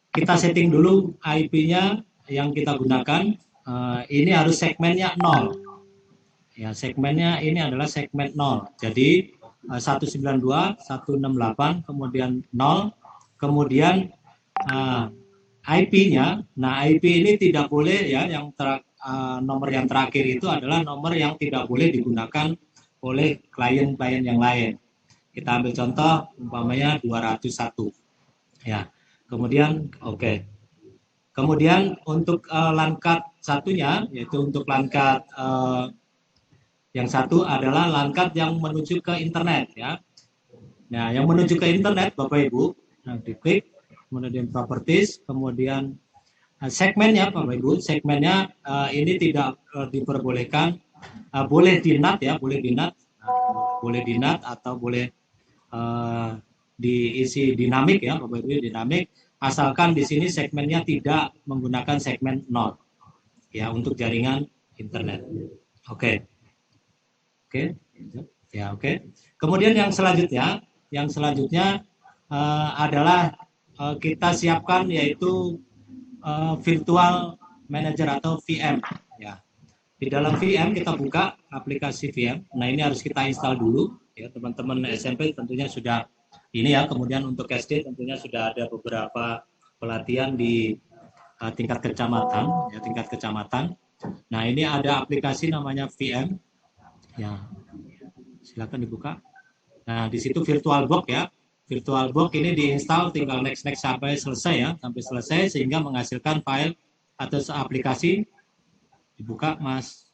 kita setting dulu IP-nya yang kita gunakan. Ini harus segmennya 0. Ya, segmennya ini adalah segmen 0. Jadi 192.168 kemudian 0, kemudian IP-nya. Nah, IP ini tidak boleh ya, yang nomor yang terakhir itu adalah nomor yang tidak boleh digunakan oleh klien-klien yang lain. Kita ambil contoh umpamanya 201. Ya. Kemudian oke. Kemudian untuk LAN-card satunya, yaitu untuk LAN-card yang satu adalah LAN-card yang menuju ke internet ya. Nah, yang menuju ke internet Bapak Ibu, nah, diklik, kemudian properties, kemudian segmennya Bapak Ibu, segmennya ini tidak diperbolehkan, boleh di NAT ya, boleh di NAT, boleh di NAT atau boleh diisi dinamik ya Bapak Ibu, dinamik, asalkan di sini segmennya tidak menggunakan segmen 0 ya untuk jaringan internet. Oke. Oke. Ya, oke. Kemudian yang selanjutnya adalah kita siapkan yaitu virtual manager atau VM ya. Di dalam VM kita buka aplikasi VM. Nah, ini harus kita install dulu ya, teman-teman SMP tentunya sudah ini ya. Kemudian untuk SD tentunya sudah ada beberapa pelatihan di tingkat kecamatan ya, tingkat kecamatan. Nah, ini ada aplikasi namanya VM ya. Silakan dibuka. Nah, di situ VirtualBox ya. VirtualBox ini diinstal, tinggal next sampai selesai ya, sampai selesai sehingga menghasilkan file atau aplikasi. Dibuka, Mas.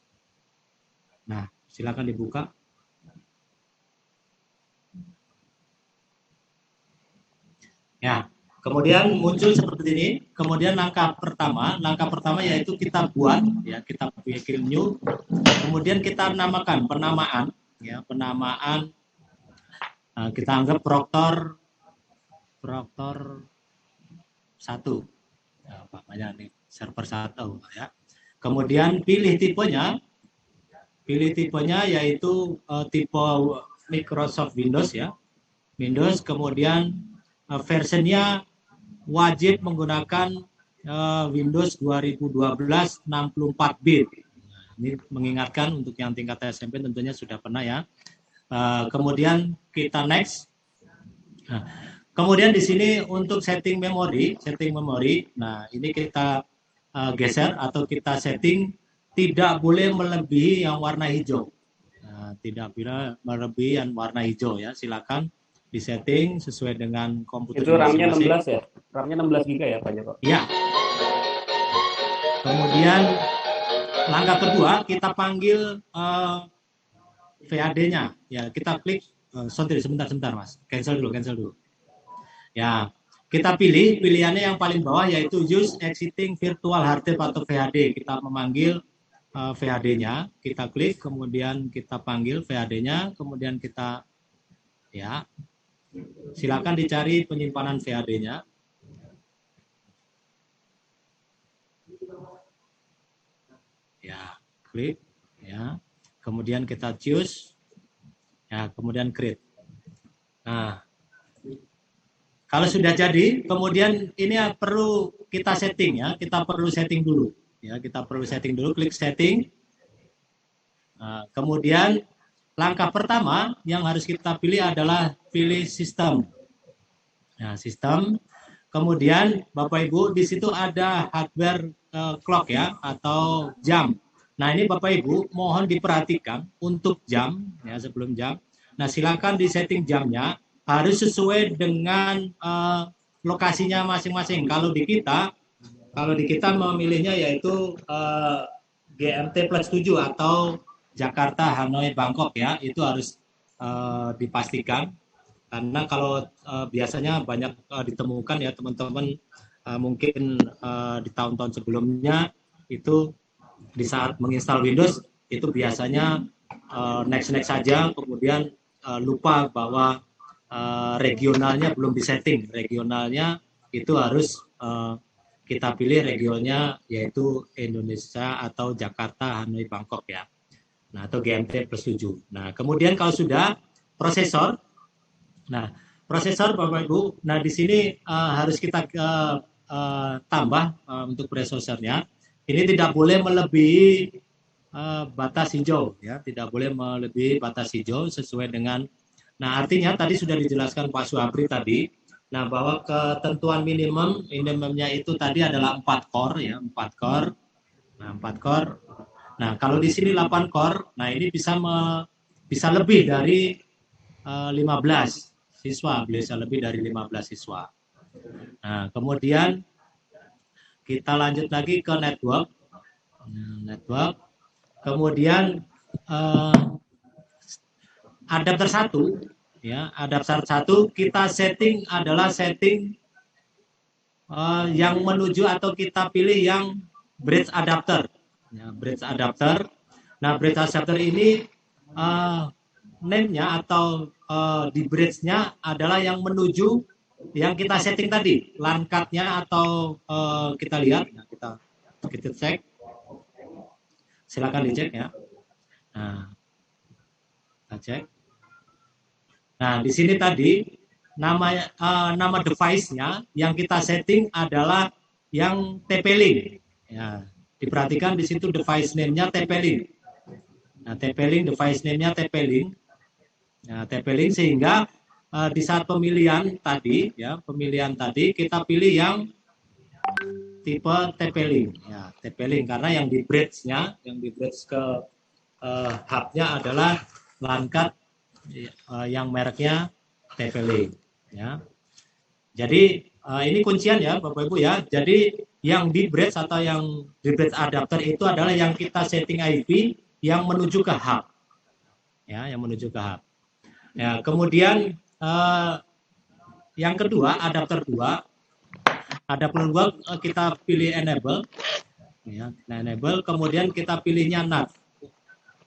Nah, silakan dibuka. Ya, kemudian muncul seperti ini. Kemudian langkah pertama yaitu kita buat ya, kita bikin new. Kemudian kita namakan penamaan ya, penamaan kita anggap Proctor 1 ya, namanya nih server 1 ya. Kemudian pilih tipenya yaitu tipe Microsoft Windows ya, Windows. Kemudian versinya wajib menggunakan Windows 2012 64 bit. Ini mengingatkan untuk yang tingkat SMP tentunya sudah pernah ya. Kemudian kita next. Nah, kemudian di sini untuk setting memori. Nah, ini kita geser atau kita setting tidak boleh melebihi yang warna hijau. Nah, tidak boleh melebihi yang warna hijau ya. Silakan disetting sesuai dengan komputer. Itu RAM-nya 16 ya? RAM-nya 16 GB ya Pak Joko? Ya. Kemudian langkah kedua kita panggil VAD-nya. Ya, kita klik sebentar Mas. Cancel dulu. Ya, kita pilih pilihannya yang paling bawah yaitu use exiting virtual hard drive atau VHD. Kita memanggil VHD-nya, kita klik, kemudian kita panggil VHD-nya, kemudian kita ya. Silakan dicari penyimpanan VHD-nya. Ya, klik ya. Kemudian kita choose. Ya, kemudian create. Nah, kalau sudah jadi, kemudian ini perlu kita setting ya, kita perlu setting dulu. Ya, kita perlu setting dulu, klik setting. Nah, kemudian langkah pertama yang harus kita pilih adalah pilih sistem. Nah, sistem. Kemudian Bapak Ibu di situ ada hardware clock ya atau jam. Nah, ini Bapak Ibu mohon diperhatikan untuk jam ya, sebelum jam. Nah, silakan di setting jamnya harus sesuai dengan lokasinya masing-masing. Kalau di kita memilihnya yaitu GMT plus 7 atau Jakarta, Hanoi, Bangkok ya, itu harus dipastikan. Karena kalau biasanya banyak ditemukan ya teman-teman, mungkin di tahun-tahun sebelumnya itu di saat menginstal Windows itu biasanya next saja, kemudian lupa bahwa regionalnya belum disetting. Regionalnya itu harus kita pilih regionnya yaitu Indonesia atau Jakarta, Hanoi, Bangkok ya. Nah, atau GMT plus 7. Nah, kemudian kalau sudah prosesor. Nah, prosesor Bapak Ibu. Nah, di sini harus kita tambah untuk prosesornya. Ini tidak boleh melebihi batas hijau ya, tidak boleh melebihi batas hijau sesuai dengan. Nah, artinya tadi sudah dijelaskan Pak Suapri tadi. Nah, bahwa ketentuan minimumnya itu tadi adalah 4 core ya, 4 core. Nah, 4 core. Nah, kalau di sini 8 core, nah ini bisa lebih dari 15 siswa, bisa lebih dari 15 siswa. Nah, kemudian kita lanjut lagi ke network. Network. Kemudian adapter 1 ya, adapter 1 kita setting adalah setting yang menuju atau kita pilih yang bridge adapter. Ya, bridge adapter. Nah, bridge adapter ini name-nya atau di bridge-nya adalah yang menuju yang kita setting tadi, LAN card-nya atau kita lihat, nah, kita cek, silakan dicek ya. Nah, kita cek. Nah, di sini tadi nama device-nya yang kita setting adalah yang TP-Link. Ya, diperhatikan di situ device name-nya TP-Link. Nah, TP-Link device name-nya TP-Link. Nah, TP-Link sehingga di saat pemilihan tadi ya, kita pilih yang tipe TP-Link ya, TP-Link karena yang di bridge-nya, yang di bridge ke hub-nya adalah LAN card yang mereknya TP-Link ya. Jadi ini kuncian ya Bapak Ibu ya. Jadi yang di bridge atau yang di bridge adapter itu adalah yang kita setting IP yang menuju ke hub. Ya, yang menuju ke hub. Ya, kemudian yang kedua, adapter 2. Adapter 2 kita pilih enable. Ya, nah, enable, kemudian kita pilihnya NAT.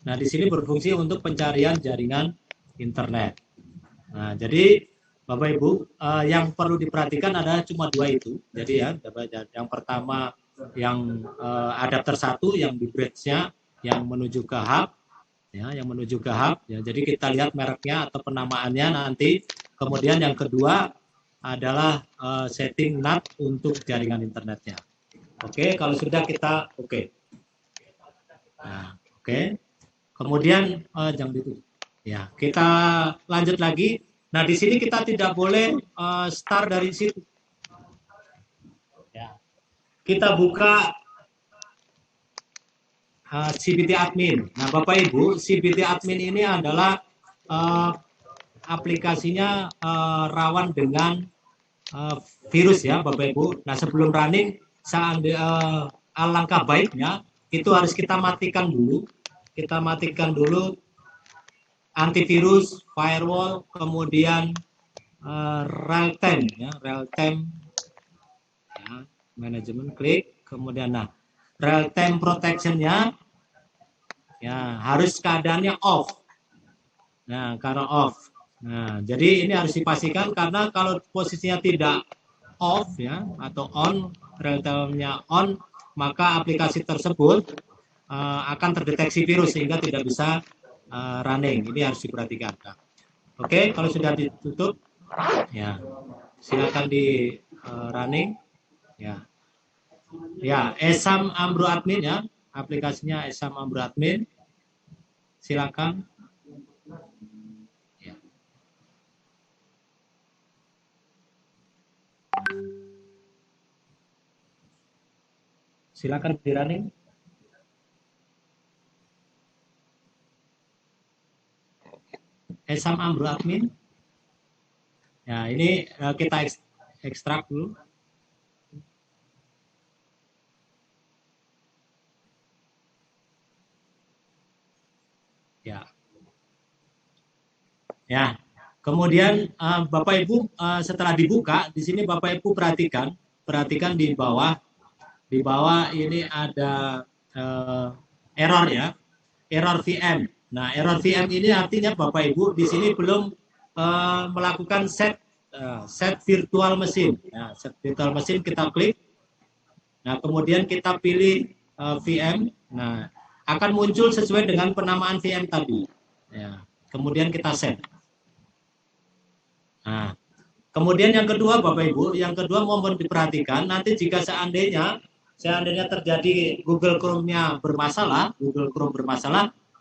Nah, di sini berfungsi untuk pencarian jaringan internet. Nah, jadi Bapak Ibu, yang perlu diperhatikan adalah cuma 2 itu. Jadi ya, yang pertama yang adapter 1 yang di bridge-nya yang menuju ke hub, ya, yang menuju ke hub. Ya, jadi kita lihat mereknya atau penamaannya nanti. Kemudian yang kedua adalah setting NAT untuk jaringan internetnya. Oke, kalau sudah kita oke. Nah, oke. Kemudian jangan ditutup. Ya, kita lanjut lagi. Nah, di sini kita tidak boleh start dari situ. Ya. Kita buka CBT admin. Nah, Bapak Ibu, CBT admin ini adalah aplikasinya rawan dengan virus ya Bapak Ibu. Nah, sebelum running alangkah baiknya itu harus kita matikan dulu. Kita matikan dulu antivirus, firewall, kemudian real time ya, real time ya, manajemen klik, kemudian nah real time protection-nya ya harus keadaannya off. Nah, karena off. Nah, jadi ini harus dipastikan karena kalau posisinya tidak off ya atau on, real time-nya on, maka aplikasi tersebut akan terdeteksi virus sehingga tidak bisa running. Ini harus diperhatikan. Nah, oke, kalau sudah ditutup, ya silakan di running. Ya, ya Esam Ambro Admin ya, aplikasinya Esam Ambro Admin. Silakan. Ya. Silakan di running. Esam Ambro Admin. Ya, ini kita ekstrak dulu. Ya. Ya. Kemudian Bapak Ibu setelah dibuka di sini Bapak Ibu perhatikan di bawah ini ada error ya. Error VM. Nah, error VM ini artinya Bapak Ibu di sini belum melakukan set virtual machine. Nah, set virtual machine kita klik. Nah, kemudian kita pilih VM. Nah, akan muncul sesuai dengan penamaan VM tadi. Ya, kemudian kita set. Nah, Kemudian yang kedua Bapak Ibu, yang kedua mohon diperhatikan nanti jika seandainya terjadi Google Chrome-nya bermasalah,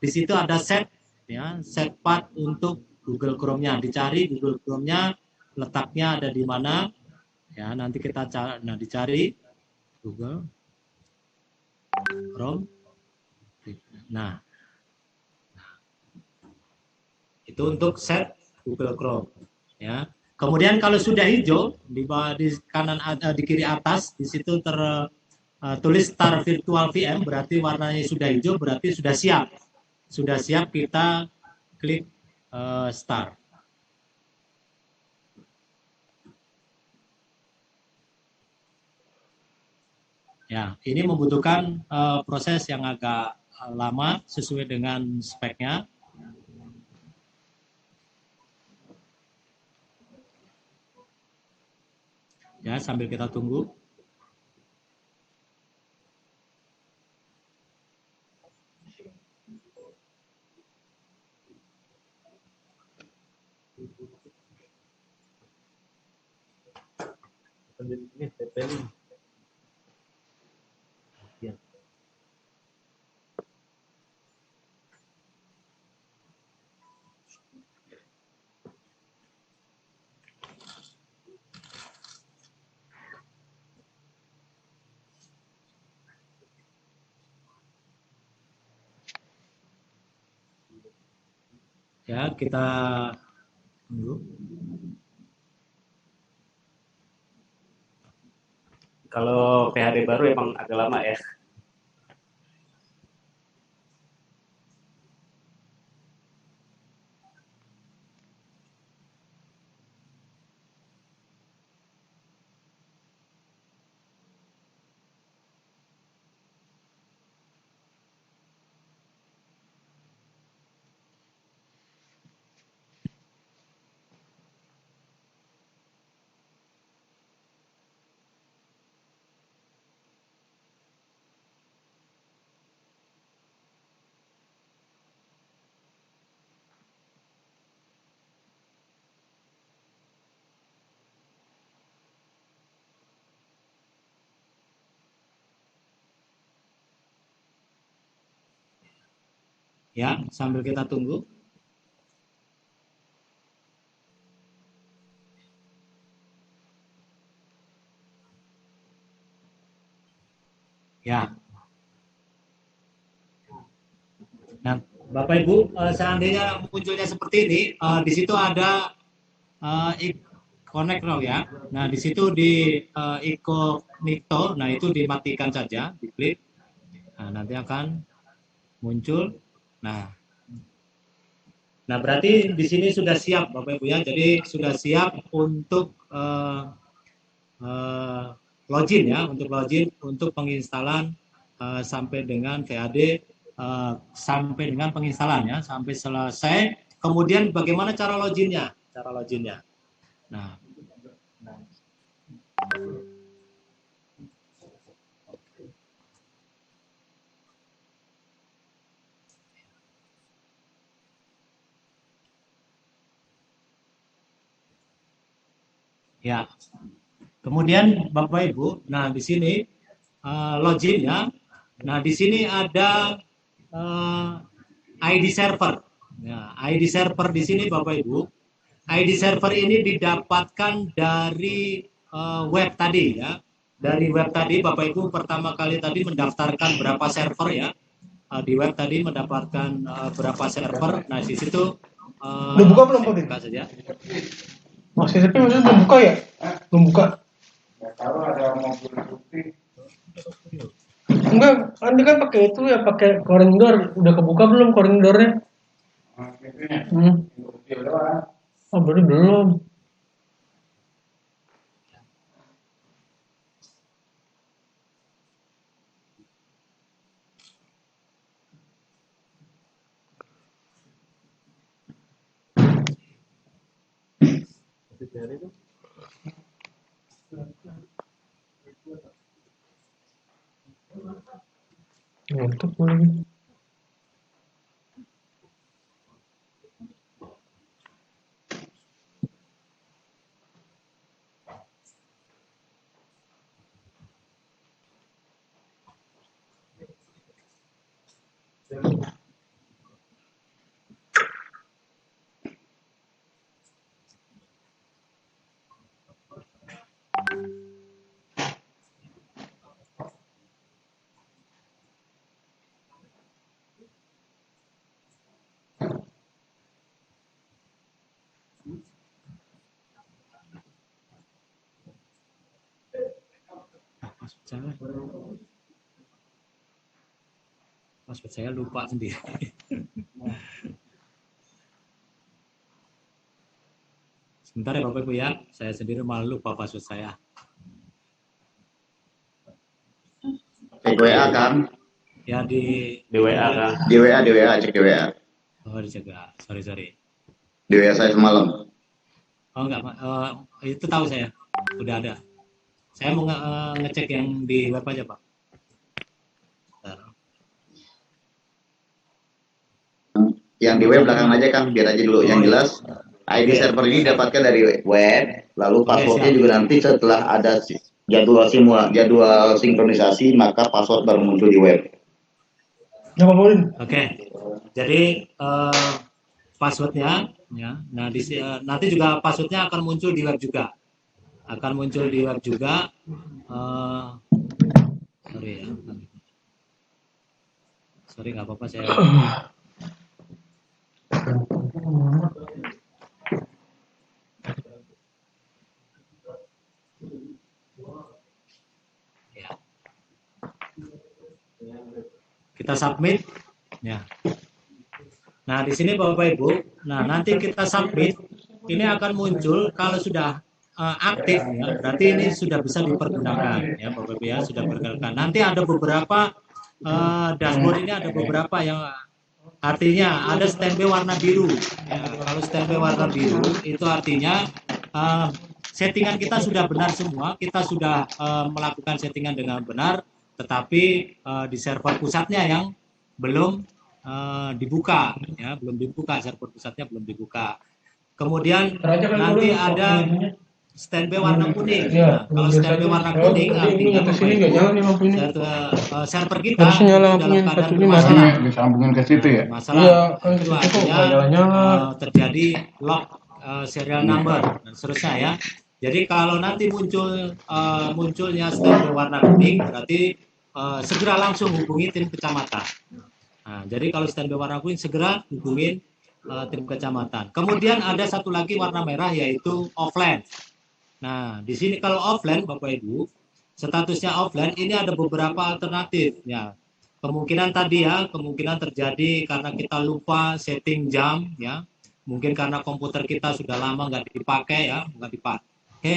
di situ ada set ya, set path untuk Google Chrome-nya. Dicari Google Chrome-nya letaknya ada di mana. Ya, nanti kita dicari Google Chrome. Nah, itu untuk set Google Chrome ya. Kemudian kalau sudah hijau di bawah, di kanan, di kiri atas di situ tulis Start Virtual VM, berarti warnanya sudah hijau, berarti sudah siap. Sudah siap, kita klik Start. Ya, ini membutuhkan proses yang agak lama sesuai dengan speknya. Ya, sambil kita tunggu. Ya, kita tunggu. Kalau PHP baru emang agak lama ya. Ya, sambil kita tunggu. Ya. Nah, Bapak Ibu, seandainya munculnya seperti ini, di situ ada connect now ya. Nah, di situ di incognito, nah itu dimatikan saja, diklik. Nah, nanti akan muncul. Nah, berarti di sini sudah siap Bapak Ibu ya. Jadi sudah siap untuk login ya, untuk penginstalan sampai dengan VAD, sampai dengan penginstalan ya, sampai selesai. Kemudian bagaimana cara loginnya? Nah, ya. Kemudian Bapak Ibu, nah di sini login ya. Nah, di sini ada ID server. Ya, ID server di sini Bapak Ibu. ID server ini didapatkan dari web tadi ya. Dari web tadi Bapak Ibu pertama kali tadi mendaftarkan berapa server ya. Di web tadi mendapatkan berapa server. Nah, di situ udah buka belum Pak? buka saja. Masih tapi maksudnya belum buka ya? Belum buka. Ya, kalau ada mobil putih. Enggak, Anda kan pakai itu ya, pakai koridor. Udah kebuka belum koridornya? Itunya. Putih doang. Oh, berarti belum. Ngantuk lagi. Password saya lupa sendiri. Sebentar ya Bapak Ibu ya, saya sendiri malah lupa password saya. Cek WA kan? Ya Di WA kan? Di WA, cek di WA. Oh dicegah, sorry. Di WA saya semalam. Oh enggak, itu tahu saya, udah ada. Saya mau ngecek yang di web aja Pak. Bentar. Yang di web belakang aja kan, biar aja dulu. Yang jelas, ID server ini dapatkan dari web, lalu passwordnya juga nanti setelah ada jadwal sinkronisasi, maka password baru muncul di web. Oke. Jadi passwordnya, ya. Nah nanti juga passwordnya akan muncul di web juga. Sorry ya. Sorry nggak apa-apa saya. Ya. Kita submit. Ya. Nah di sini Bapak Ibu, nah nanti kita submit, ini akan muncul kalau sudah aktif ya, berarti ini sudah bisa dipergunakan ya Bapak Ibu ya, sudah bergunakan. Nanti ada beberapa dashboard ini ada beberapa yang artinya ada standby warna biru. Ya, kalau standby warna biru itu artinya settingan kita sudah benar semua, kita sudah melakukan settingan dengan benar, tetapi di server pusatnya yang belum dibuka, ya belum dibuka, server pusatnya belum dibuka. Kemudian nanti ada standby warna kuning. Nah, kalau standby warna kuning artinya server kita dalam keadaan bermasalah. Disambungin ke situ ya? Masalah itu artinya terjadi lock serial number dan seterusnya ya. Jadi kalau nanti munculnya standby warna kuning, berarti segera langsung hubungi tim kecamatan. Nah, jadi kalau standby warna kuning segera hubungin tim kecamatan. Kemudian ada satu lagi warna merah yaitu offline. Nah, di sini kalau offline Bapak Ibu, statusnya offline ini ada beberapa alternatif ya. Kemungkinan tadi ya, kemungkinan terjadi karena kita lupa setting jam ya. Mungkin karena komputer kita sudah lama nggak dipakai ya,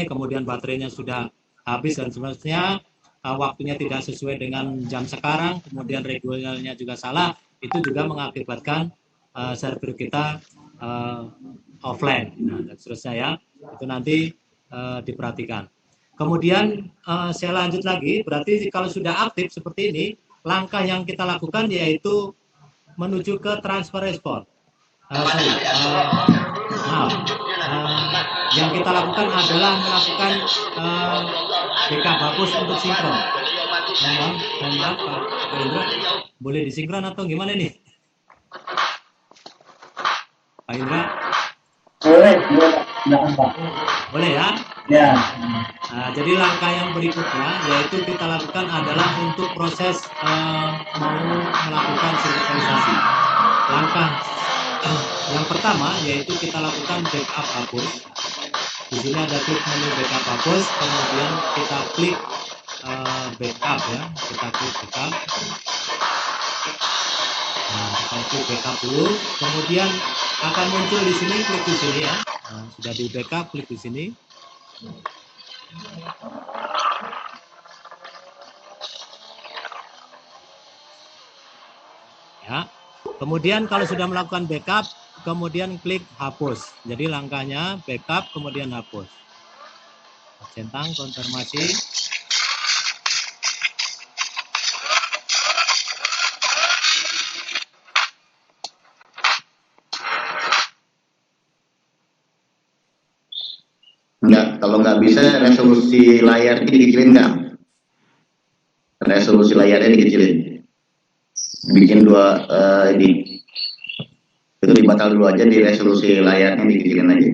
kemudian baterainya sudah habis dan seterusnya. Waktunya tidak sesuai dengan jam sekarang, kemudian regulernya juga salah, itu juga mengakibatkan server kita offline. Nah, dan seterusnya ya, itu nanti diperhatikan. Kemudian saya lanjut lagi, berarti kalau sudah aktif seperti ini, langkah yang kita lakukan yaitu menuju ke transfer respon. Yang kita lakukan adalah melakukan backup hapus untuk sinkron. Mohon maaf Pak Indra, boleh disinkron atau gimana nih? Pak Indra? Boleh ya? Ya. Nah, jadi langkah yang berikutnya yaitu kita lakukan adalah untuk proses mau melakukan sinkronisasi. Langkah yang pertama yaitu kita lakukan backup hapus. Di sini ada klik menu backup hapus, kemudian kita klik backup ya, kita klik backup. Nah, kita klik backup dulu, kemudian akan muncul di sini, klik di sini ya. Nah, sudah di backup, klik di sini. Ya. Kemudian kalau sudah melakukan backup, kemudian klik hapus. Jadi langkahnya backup kemudian hapus. Centang konfirmasi. Enggak, kalau nggak bisa resolusi layarnya dikecilin nggak? Resolusi layarnya dikecilin. Bikin dua ini. Itu dibatal dulu aja, di resolusi layarnya dikecilin aja.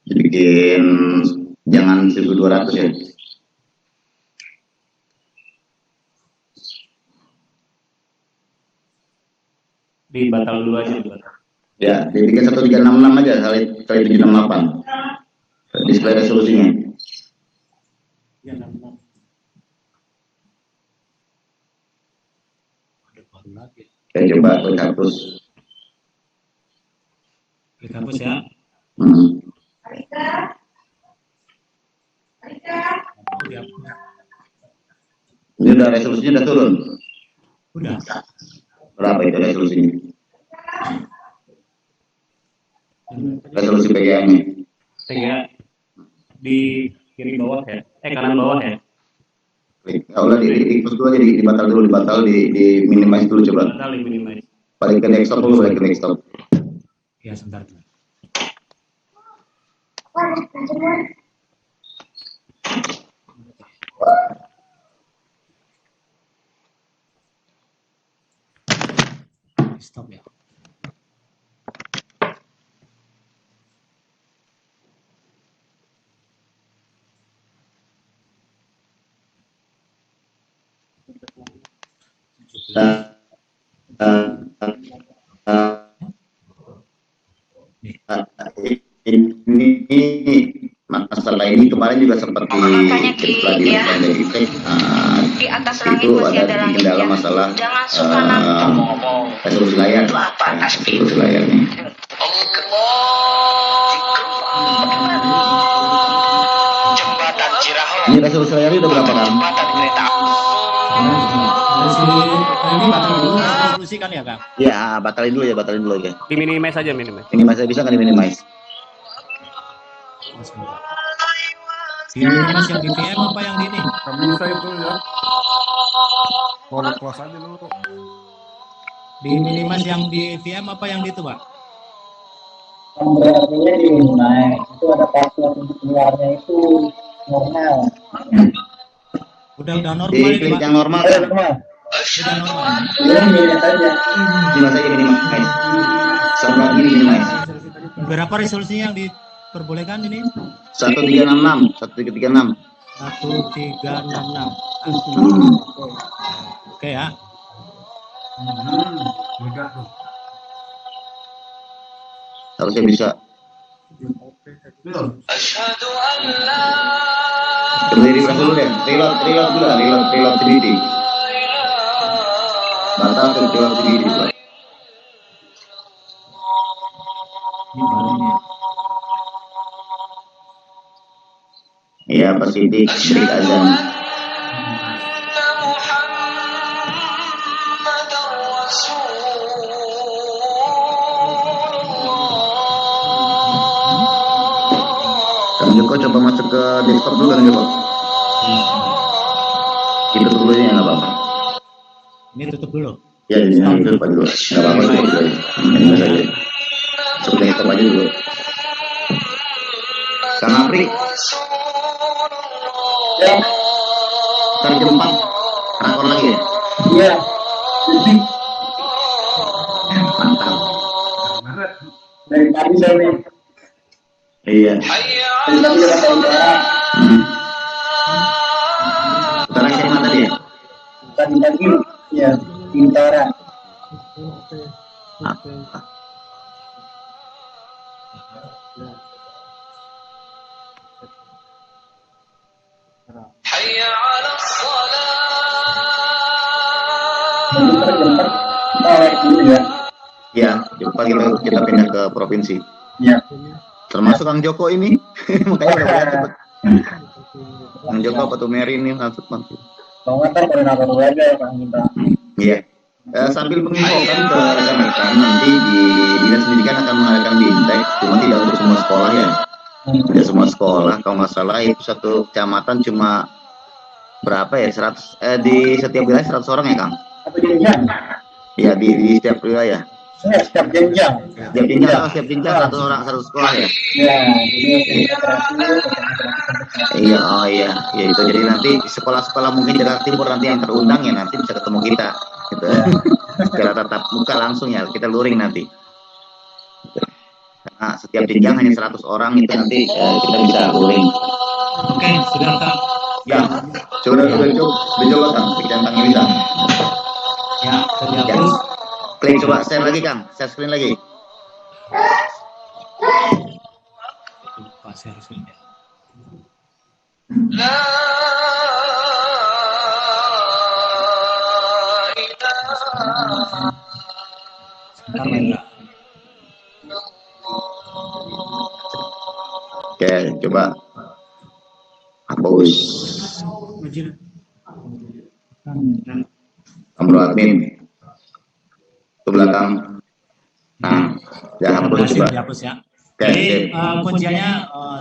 Dibikin jangan 1200 ya. Dibatal dulu aja. Ya, dibikin 1366 aja kali 768. Display resolusinya. Saya coba klik hapus. Klik hapus ya. Ini udah resolusinya udah turun. Udah. Berapa itu resolusinya? Resolusi PGA-nya. PGA di kiri bawah ya, kanan bawah ya. Klik. Udah di terus dulu aja dibatal dulu, di minimize dulu coba. Batal minimize. Balik ke desktop dulu, balik ke desktop. Ya sebentar. Stop ya. Ini masalah ini kemarin juga seperti di atas langit itu masih ada ada langit kendala ya. masalah Jangan suka ngomong. resolusi layar. Itu apa? Resolusi layarnya. Jembatan Cirahol. Ini resolusi layarnya udah berapa kan? Jembatan kereta. Ini batal dulu resolusi kan ya Kang? Ya, batalin dulu ya. Di minimize aja minimize. Minimize bisa kan di minimize? Di minimize yang di VM apa yang di ini? Kamu bisa itu ya. Mau close aja dulu. Di minimize yang di VM apa yang di itu Pak? Berarti di minimize itu ada password untuk keluarnya itu normal. Udah normal Di ini klik Pak. yang normal kan? Udah normal. Ini minimize aja. Minimize aja minimize. Sebelah ini minimize. Berapa resolusinya yang diperbolehkan ini? 1366, 1336. 1366. Oke ya. Lega tuh. Harusnya bisa. Belum. Coba di refresh dulu deh. Reload sedikit. Batal ke reload sedikit. Ini barunya. Iya, pasti di klik aja. Kang Joko coba masuk ke desktop dulu Kang Joko. Itu dulu ya nggak apa-apa. Ini tutup dulu. Ya ini tutup aja dulu. Nggak apa-apa tutup dulu. Ini saja. Masuk ke desktop aja dulu. Kang Apri. Ya, Ntar jam 4 rakor lagi ya? iya. Mantap. Dari tadi saya nih. Iya. Dari tadi udah kata utara. Utara SMA tadi ya? Tadi ya di utara. Jemper kita awet dulu ya. Iya, coba kita pindah ke provinsi. Iya. Termasuk Kang Joko ini. Makanya udah banyak cepet. Kang Joko apa tuh Mary ini masuk. Kalau nggak tahu koordinator dulu aja ya Kang kita. Iya. Sambil menginfokan ke rekan-rekan nanti di Dinas Pendidikan akan mengadakan BIMTEK, cuma tidak untuk semua sekolah ya. Tidak semua sekolah, kalau nggak salah itu satu kecamatan cuma berapa ya? 100 di setiap wilayah 100 orang ya Kang? Apa jenjang? Iya di setiap wilayah. Saya setiap jenjang. Setiap jenjang 100 orang 100 sekolah ya. Ya, jadi Iya, oh iya, ya itu jadi nanti sekolah-sekolah mungkin Jakarta Timur nanti yang terundang ya nanti bisa ketemu kita, gitu. Secara tatap muka langsung ya kita luring nanti. Karena setiap jenjang hanya 100 orang itu nanti kita bisa luring. Oke, sudah Kang. Ya, sudah coba Kang, kecantangnya bisa. Ya, Ya. terhapus. Klik coba share lagi Kang, share screen lagi. Lupa share screen ya. Sebentar Mahendra. Oke, coba hapus. Nomor admin ke belakang. Nah, ya hapus coba. Dihapus ya. Oke, Jadi kunciannya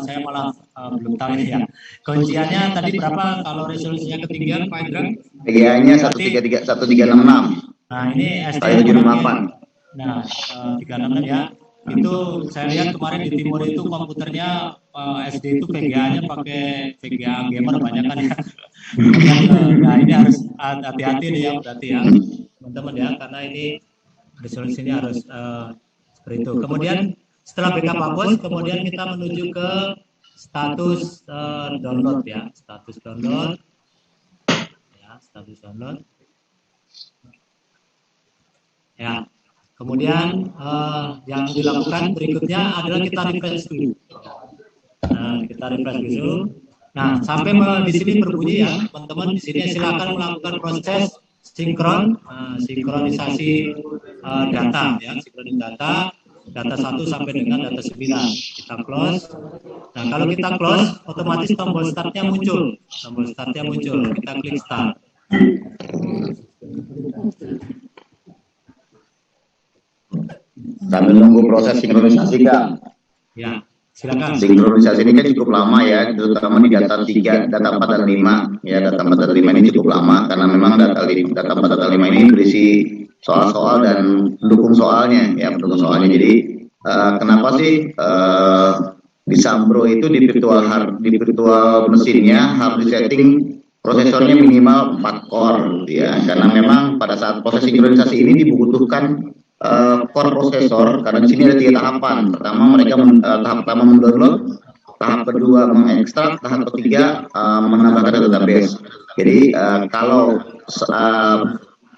saya malah belum tahu ini ya. Kunciannya tadi berapa kalau resolusinya ketinggian Pak Indra? PGA-nya 1366. Nah ini SD Kali 78. Nah 366 ya. Itu saya lihat kemarin di timur itu komputernya SD itu VGA-nya pakai VGA gamer banyak kan ya. Nah ini harus hati-hati nih ya berarti ya teman-teman ya, karena ini resolusinya harus seperti itu. Kemudian setelah backup hapus, kemudian kita menuju ke status download ya, status download. Ya, status download. Ya. Kemudian yang dilakukan berikutnya adalah kita refresh dulu. Nah, kita refresh dulu. Nah, sampai di sini berbunyi ya, teman-teman. Di sini silakan melakukan proses sinkronisasi data ya, sinkronisasi data 1 sampai dengan data 9. Kita close. Nah, kalau kita close, otomatis tombol startnya muncul. Tombol startnya muncul. Kita klik start. Sambil nunggu proses sinkronisasi, Kang. Ya, silakan. Sinkronisasi ini kan cukup lama ya, terutama di data 3, data 4 dan 5. Ya, data 4 dan 5 ini cukup lama karena memang data 4 dan 5 ini berisi soal-soal dan pendukung soalnya ya, pendukung soalnya. Jadi kenapa sih di Sambro itu di virtual mesinnya harus disetting prosesornya minimal 4 core ya, karena memang pada saat proses sinkronisasi ini dibutuhkan core prosesor, karena di sini ada 3 tahapan. Pertama mereka tahap pertama mendownload, tahap kedua mengekstrak, tahap ketiga menambahkan database. Jadi kalau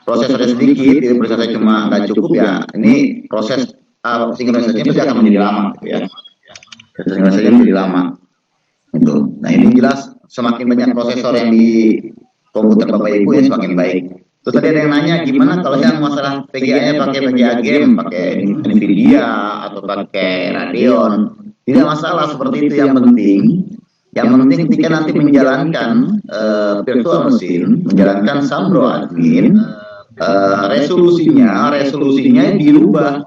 prosesornya sedikit, jadi prosesnya cuma nggak cukup ya, ini proses sinkronisasinya pasti akan menjadi lama, gitu ya. Sinkronisasinya menjadi lama. Gitu. Nah ini jelas semakin banyak prosesor yang di komputer Bapak Ibu ya semakin baik. Terus tadi ada yang nanya gimana kalau yang masalah VGA-nya pakai VGA game, pakai Nvidia atau pakai Radeon, tidak masalah seperti itu. Yang penting ketika nanti menjalankan virtual mesin, menjalankan Sambro admin, resolusinya dirubah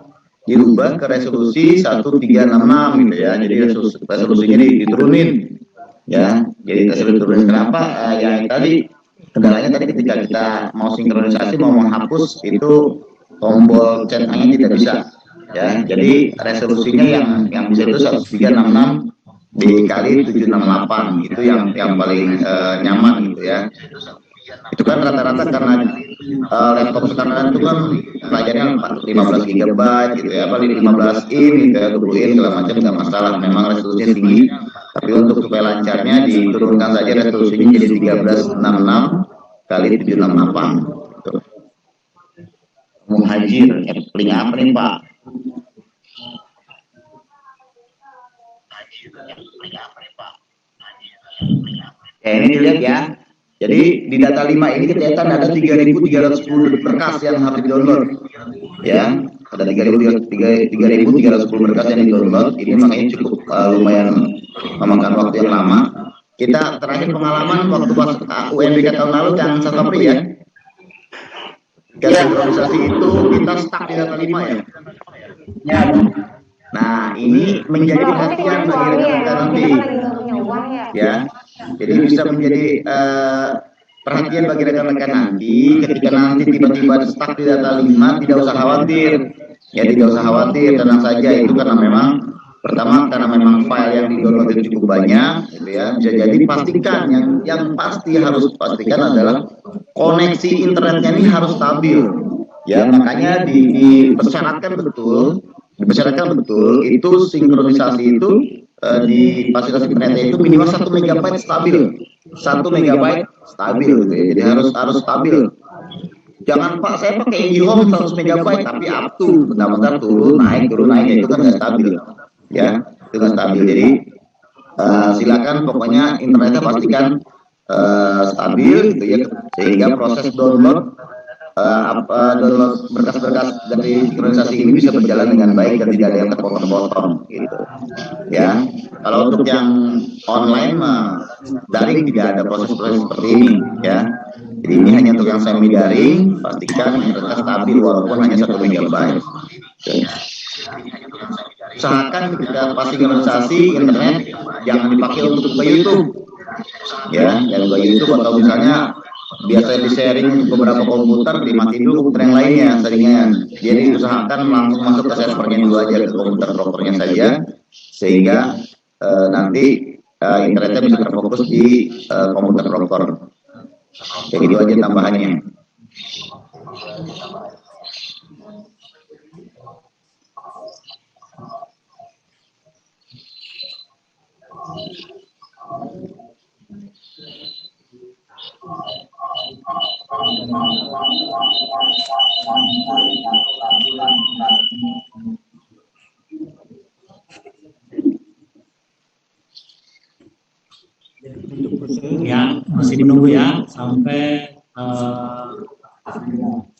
ke resolusi 1366 gitu ya. Jadi resolusinya diturunin ya. Jadi resolusi turunin kenapa? Yang tadi kendalanya tadi ketika kita mau sinkronisasi, mau menghapus itu tombol centangnya tidak bisa ya. Jadi resolusinya yang bisa itu 1366 dikali 768 itu yang paling nyaman gitu ya. Itu kan rata-rata karena laptop sekarang itu kan pelajarannya 15 GB gitu ya, paling 15 in gitu ya, 20 in segala macam nggak masalah, memang resolusinya tinggi. Tapi untuk supaya lancarnya diturunkan saja resolusinya jadi 1366 kali 768. Gitu. Muhajir, paling apa nih Pak? Ya ini dilihat ya. Jadi di data 5 ini kelihatan ada 3.310 berkas yang harus di-download. Ya, ada 3.310 berkas yang di-download. Ini makanya cukup lumayan memakan waktu yang lama. Kita terakhir pengalaman waktu pas UNBK tahun lalu yang 1 April ya. Ketika sinkronisasi itu kita stuck di data 5 ya. Nah, ini menjadi perhatian bagi rekan-rekan nanti. Ya. Jadi bisa menjadi perhatian bagi rekan-rekan nanti ketika nanti tiba-tiba stuck di data 5, tidak usah khawatir. Ya, tidak usah khawatir, tenang saja. Itu karena memang pertama karena memang file yang di-download itu cukup banyak gitu ya. Bisa jadi pastikan yang pasti harus pastikan adalah koneksi internetnya ini harus stabil. Ya, makanya dipersyaratkan betul itu sinkronisasi itu di fasilitas internetnya itu minimal 1 MB stabil. 1 MB stabil gitu ya. Jadi harus stabil. Jangan Pak, saya pakai IndiHome 100 MB, tapi up to bentar-bentar turun naik itu kan nggak stabil, ya, itu nggak stabil. Jadi silakan pokoknya internetnya pastikan stabil, gitu ya, sehingga proses download download berkas-berkas dari sinkronisasi ini bisa berjalan dengan baik dan tidak ada yang terpotong-potong, gitu, ya. Kalau untuk yang online daring tidak ada proses-proses seperti ini, ya. Jadi ini hanya untuk yang semi daring, pastikan internetnya stabil walaupun hanya 1 MB. Usahakan ketika pas sinkronisasi internet jangan dipakai untuk buka YouTube, ya, jangan buka YouTube, atau misalnya biasanya di sharing untuk beberapa komputer dimatiin dulu komputer yang lainnya seringnya. Jadi usahakan langsung masuk ke servernya dulu aja, ke komputer propernya saja, sehingga nanti internetnya bisa terfokus di komputer proper. Kayak gitu aja tambahannya. Ya, masih menunggu ya sampai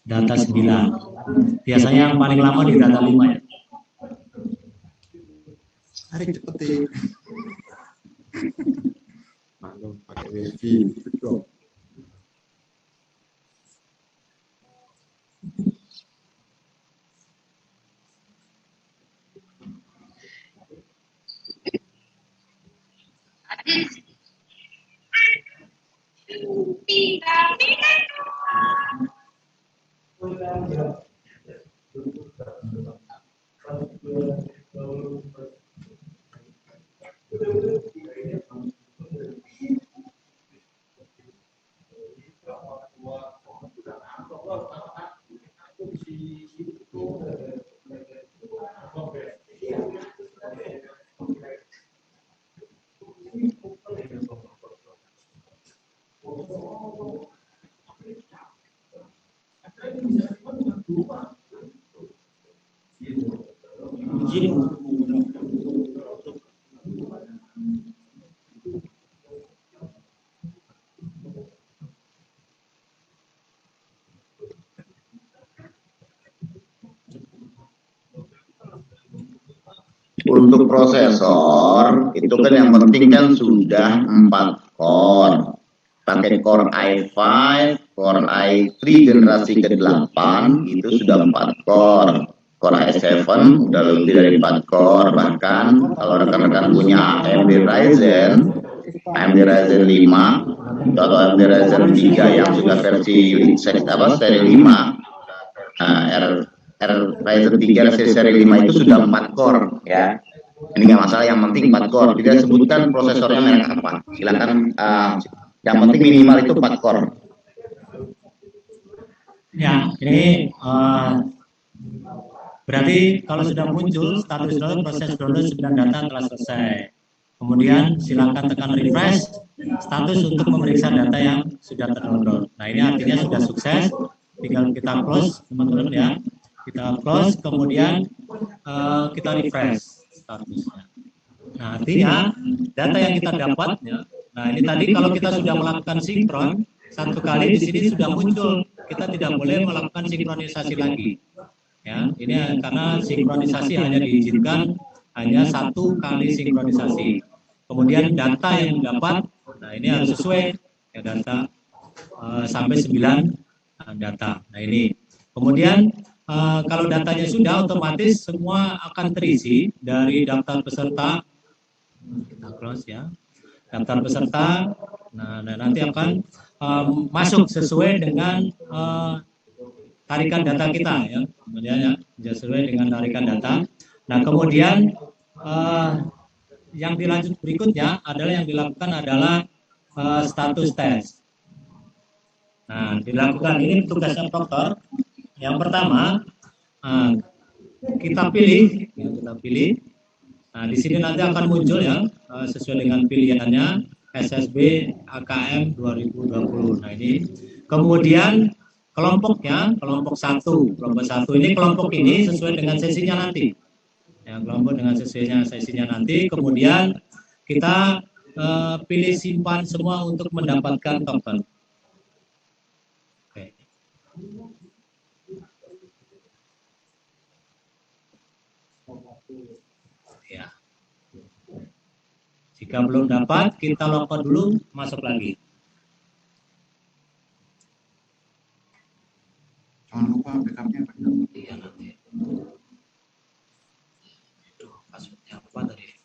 data 9. Biasanya yang paling lama di data 5 ya. Hari cepet deh. Maklum pakai wifi. Untuk prosesor itu kan yang penting kan sudah 4 core, pakai core i5, core i3 generasi ke-8 itu sudah 4 core. Core i7 udah lebih dari 4 core, bahkan kalau rekan-rekan punya AMD Ryzen 5 atau AMD Ryzen 3 yang sudah versi seri 5, Ryzen 3 seri 5 itu sudah 4 core, ya. Ini nggak masalah, yang penting 4 core. Tidak sebutkan prosesornya merek apa. Silakan, yang penting minimal itu 4 core. Ya, ini berarti kalau sudah muncul status download, proses download 9 data telah selesai. Kemudian silakan tekan refresh status untuk memeriksa data yang sudah terdownload. Nah, ini artinya sudah sukses. Tinggal kita close, teman-teman ya. Kita close, kemudian kita refresh statusnya. Nah, artinya data yang kita dapat, ya. Nah, ini tadi kalau kita sudah melakukan sinkron satu kali di sini sudah muncul, kita tidak boleh melakukan sinkronisasi lagi. Ya, ini karena sinkronisasi hanya diizinkan hanya 1 kali sinkronisasi. Kemudian data yang dapat, nah ini harus sesuai ya, data sampai 9 data. Nah ini, kemudian kalau datanya sudah, otomatis semua akan terisi dari daftar peserta. Kita close ya, daftar peserta. Nah nanti akan masuk sesuai dengan tarikan data kita ya, kemudian ya sesuai dengan tarikan data. Nah kemudian yang dilanjut berikutnya adalah yang dilakukan adalah status test. Nah dilakukan ini tugasnya dokter. Yang pertama kita pilih, Nah di sini nanti akan muncul ya sesuai dengan pilihannya SSB AKM 2020. Nah ini kemudian kelompoknya, kelompok satu ini kelompok ini sesuai dengan sesinya nanti. Ya, kelompok dengan sesinya nanti. Kemudian kita pilih simpan semua untuk mendapatkan token. Oke. Ya. Jika belum dapat, kita logout dulu, masuk lagi. Jangan lupa backupnya. Iya nanti. Aduh, passwordnya apa tadi?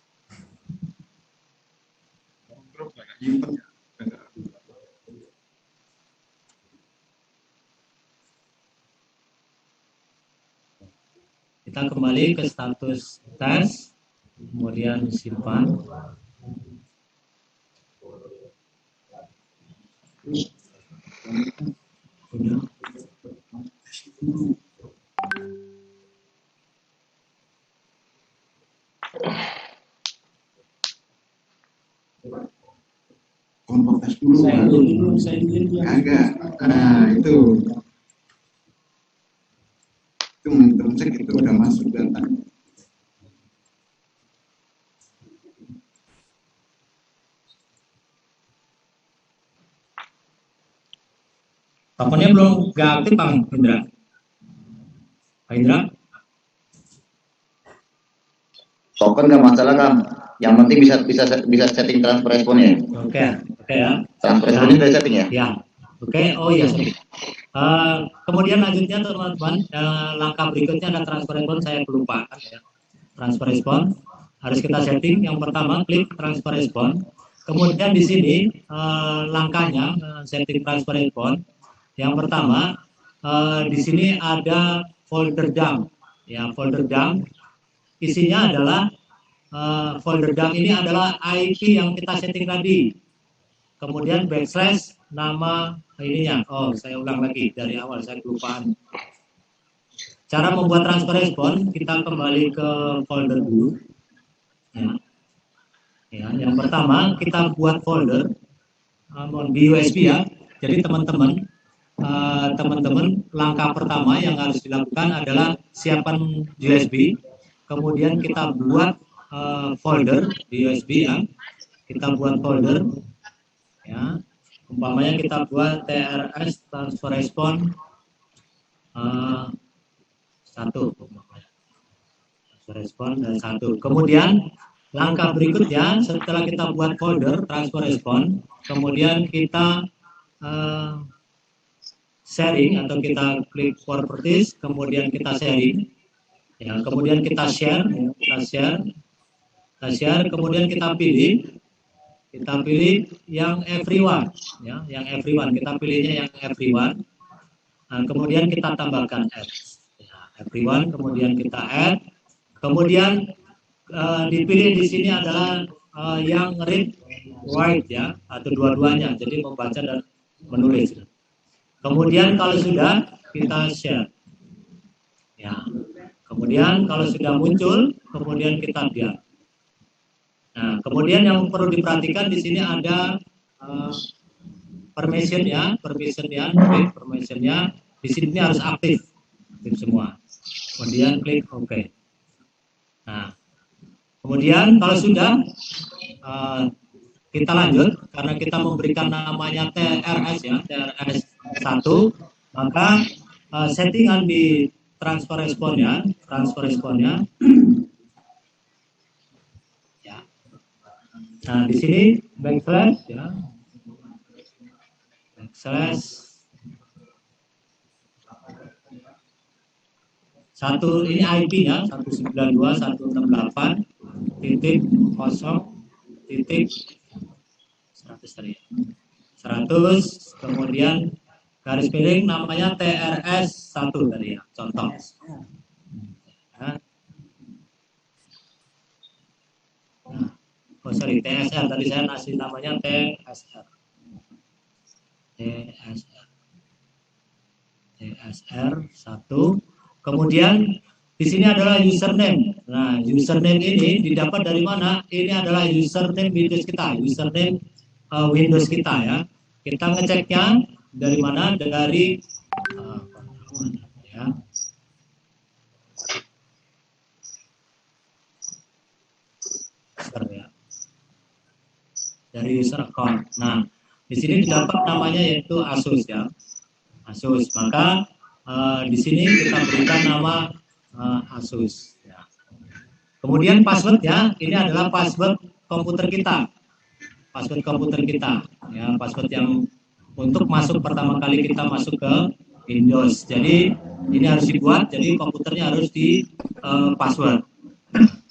Kita kembali ke status tes, kemudian simpan. Udah. Kelompok tes dulu. Saya dulu. Agak. Nah, itu cek itu udah masuk data. Tokennya belum nggak aktif, Bang Indra. Pak Indra? Token nggak masalah, Kang. Yang penting bisa setting transfer responnya. Oke ya. Transfer responnya bisa setting ya? Ya. Oke. Oh iya, sorry. Kemudian lanjutnya teman-teman, langkah berikutnya ada transfer respon. Saya kelupaan ya. Transfer respon harus kita setting. Yang pertama klik transfer respon. Kemudian di sini langkahnya setting transfer respon. Yang pertama di sini ada folder dump. Ya, folder dump isinya adalah folder dump ini adalah IP yang kita setting tadi. Kemudian backslash nama ininya. Oh, saya ulang lagi dari awal, saya kelupaan. Cara membuat transfer respon, kita kembali ke folder dulu. Ya, yang pertama kita buat folder di USB ya. Jadi teman-teman langkah pertama yang harus dilakukan adalah siapkan USB. Kemudian kita buat folder di USB ya. Kita buat folder ya. Umpamanya kita buat TRS transfer respon 1 transfer respon dan 1. Kemudian langkah berikutnya setelah kita buat folder transfer respon, kemudian kita sharing atau kita klik properties, kemudian kita sharing. Ya, kemudian kita share, kemudian kita pilih yang everyone, ya, yang everyone. Kita pilihnya yang everyone. Nah, kemudian kita tambahkan add, ya, everyone. Kemudian kita add. Kemudian dipilih di sini adalah yang read write ya, atau dua-duanya. Jadi membaca dan menulis. Kemudian kalau sudah kita share. Ya. Kemudian kalau sudah muncul, kemudian kita diam. Nah, kemudian yang perlu diperhatikan di sini ada permissionnya. Di sini harus aktif semua. Kemudian klik OK. Nah, kemudian kalau sudah kita lanjut karena kita memberikan namanya TRS ya, TRS 1, maka settingan di transfer responnya ya. Nah, di sini backslash ya. Backslash 1 ini IP-nya 192.168.100 kemudian garis miring namanya TRS 1 tadi ya, contoh. Nah, sorry, TSR tadi saya ngasih namanya TSR 1. Kemudian di sini adalah username. Nah, username ini didapat dari mana? Ini adalah username Windows kita, username Windows kita ya. Kita ngeceknya dari mana? Dari Ya. Ya. Dari user account. Nah, di sini didapat namanya yaitu Asus ya. Asus. Maka di sini kita berikan nama Asus. Ya. Kemudian password ya, ini adalah password komputer kita. Password komputer kita. Ya, password yang untuk masuk pertama kali kita masuk ke Windows. Jadi ini harus dibuat. Jadi komputernya harus di password.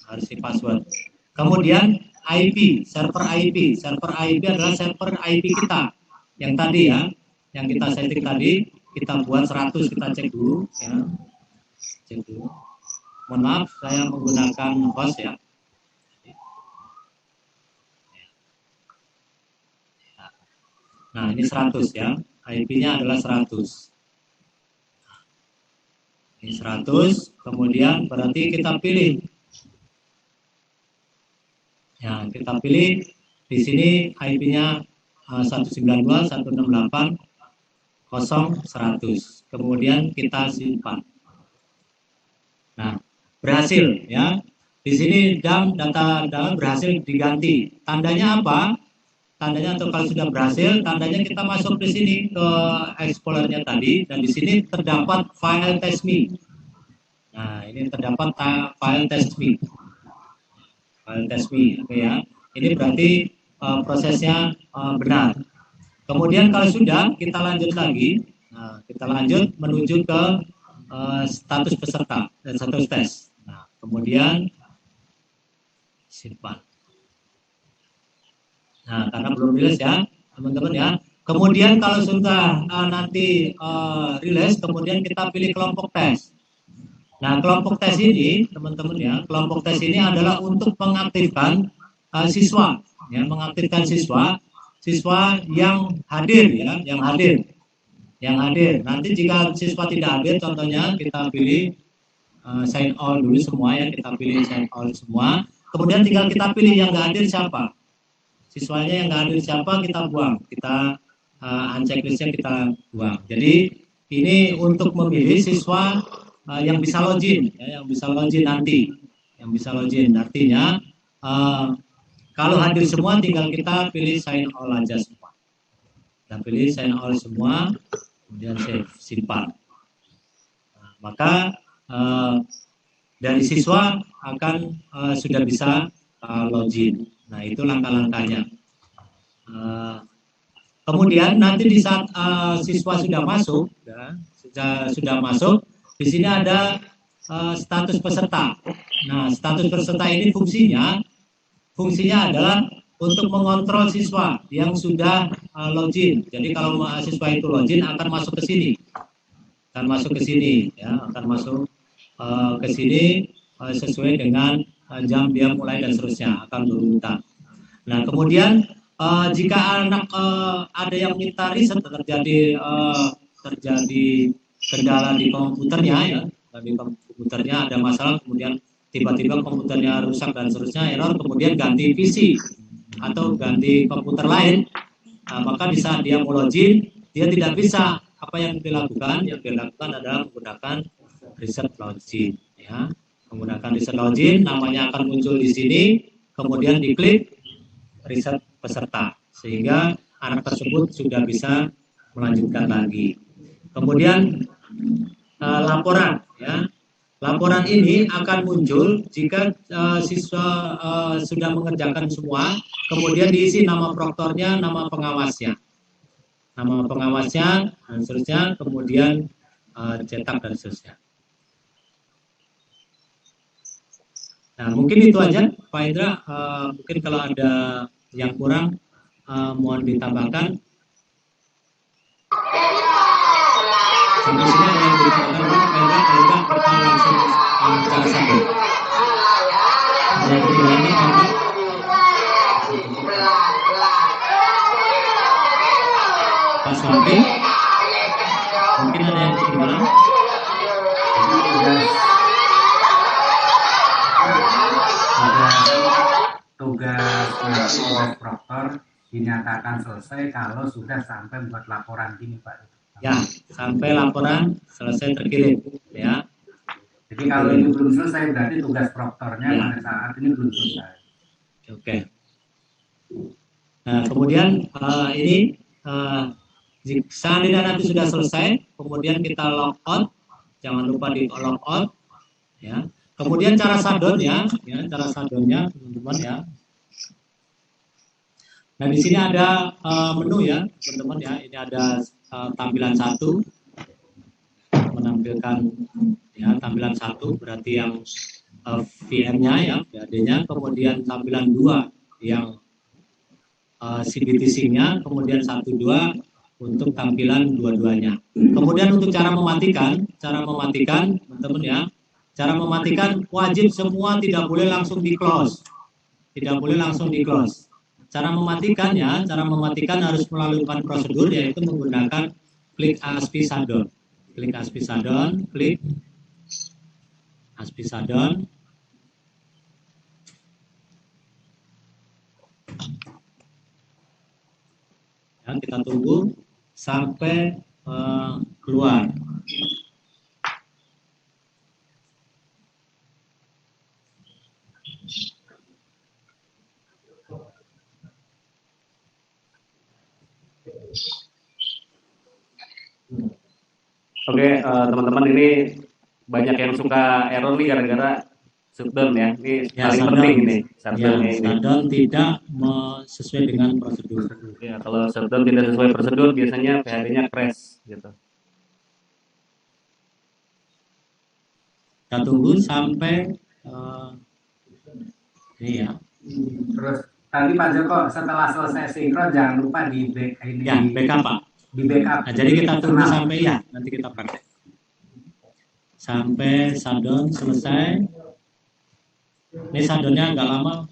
Harus di password. Kemudian IP, server IP. Server IP adalah server IP kita. Yang tadi ya, yang kita setting tadi, kita buat 100, kita cek dulu ya. Cek dulu. Mohon maaf, saya menggunakan host ya. Nah, ini 100 ya. IP-nya adalah 100. Ini 100, kemudian berarti kita pilih. Ya, kita pilih di sini IP-nya 192.168.0.100. Kemudian kita simpan. Nah, berhasil ya. Di sini data berhasil diganti. Tandanya apa? Tandanya atau kalau sudah berhasil, tandanya kita masuk di sini ke Explorer-nya tadi dan di sini terdapat file test.me. Nah, ini terdapat file test.me. File test.me, oke ya. Ini berarti prosesnya benar. Kemudian kalau sudah, kita lanjut lagi. Nah, kita lanjut menuju ke status peserta dan status tes. Nah, kemudian simpan. Nah, karena belum rilis ya, teman-teman ya. Kemudian kalau sudah nanti rilis, kemudian kita pilih kelompok tes. Nah, kelompok tes ini, teman-teman ya, kelompok tes ini adalah untuk mengaktifkan siswa, ya, mengaktifkan siswa yang hadir, ya, yang hadir. Nanti jika siswa tidak hadir, contohnya kita pilih sign all dulu semua ya, kita pilih sign all semua. Kemudian tinggal kita pilih yang nggak hadir siapa. Siswanya yang nggak hadir siapa kita buang, kita uncheck listnya kita buang. Jadi ini untuk memilih siswa yang bisa login, ya, yang bisa login nanti, artinya kalau hadir semua tinggal kita pilih sign all aja semua. Kita pilih sign all semua, kemudian save, simpan. Nah, maka dari siswa akan sudah bisa login. Nah, itu langkah-langkahnya. Kemudian nanti di saat siswa sudah masuk, ya, sudah masuk, di sini ada status peserta. Nah, status peserta ini fungsinya adalah untuk mengontrol siswa yang sudah login. Jadi kalau siswa itu login akan masuk ke sini, ya, akan masuk ke sini sesuai dengan jam dia mulai dan seterusnya akan berurutan. Nah, kemudian jika anak ada yang minta riset terjadi kendala di komputernya ya, di komputernya ada masalah, kemudian tiba-tiba komputernya rusak dan seterusnya, error, kemudian ganti PC atau ganti komputer lain, maka di saat dia mau login, dia tidak bisa. Apa yang dilakukan? Yang dilakukan adalah menggunakan reset login, ya, menggunakan reset login, namanya akan muncul di sini, kemudian diklik reset peserta, sehingga anak tersebut sudah bisa melanjutkan lagi. Kemudian laporan, ya. Laporan ini akan muncul jika siswa sudah mengerjakan semua, kemudian diisi nama proktornya, nama pengawasnya, dan seterusnya, kemudian cetak dan seterusnya. Nah, mungkin itu aja, Pak Indra. Mungkin kalau ada yang kurang, mohon ditambahkan. Sampai sini ada yang ditambahkan, Pak Indra. Kalau enggak, kita langsung cara satu. Ada yang ketinggalan, Pak Indra? Pak Suami, mungkin ada yang ketinggalan. Tugas proktor dinyatakan selesai kalau sudah sampai membuat laporan gini, Pak. Ya, sampai laporan selesai terkirim ya. Jadi kalau ini belum selesai berarti tugas proktornya Ya. pada saat ini belum selesai. Oke. Nah, kemudian ini seandainya nanti sudah selesai, kemudian kita log out, jangan lupa di log out, ya. Kemudian cara shutdown ya cara shutdownnya teman-teman ya. Nah di sini ada menu ya teman-teman ya. Ini ada tampilan 1 menampilkan ya tampilan 1 berarti yang VM-nya ya VAD-nya, kemudian tampilan 2 yang CBTC-nya, kemudian 1 2 untuk tampilan dua-duanya. Kemudian untuk cara mematikan teman-teman ya. Cara mematikan wajib semua, tidak boleh langsung di close. Tidak boleh langsung di close. Cara mematikan harus melalui prosedur yaitu menggunakan klik ASP shutdown. Klik ASP shutdown, klik ASP shutdown. Ya, kita tunggu sampai keluar. Oke, teman-teman, ini banyak yang suka error nih gara-gara shutdown ya. Ini Ya, paling shutdown. penting ini. Ya, Shutdown ini. shutdown tidak sesuai dengan prosedur. Ya, kalau shutdown tidak sesuai prosedur biasanya PHD-nya crash gitu. Kita tunggu sampai ini ya. Terus tadi Pak Joko setelah selesai sinkron jangan lupa di back ini Ya, backup Pak. di backup. Nah, jadi kita tunggu Internal. sampai ya, nanti kita praktek. Sampai shutdown selesai. Ini shutdownnya nggak lama.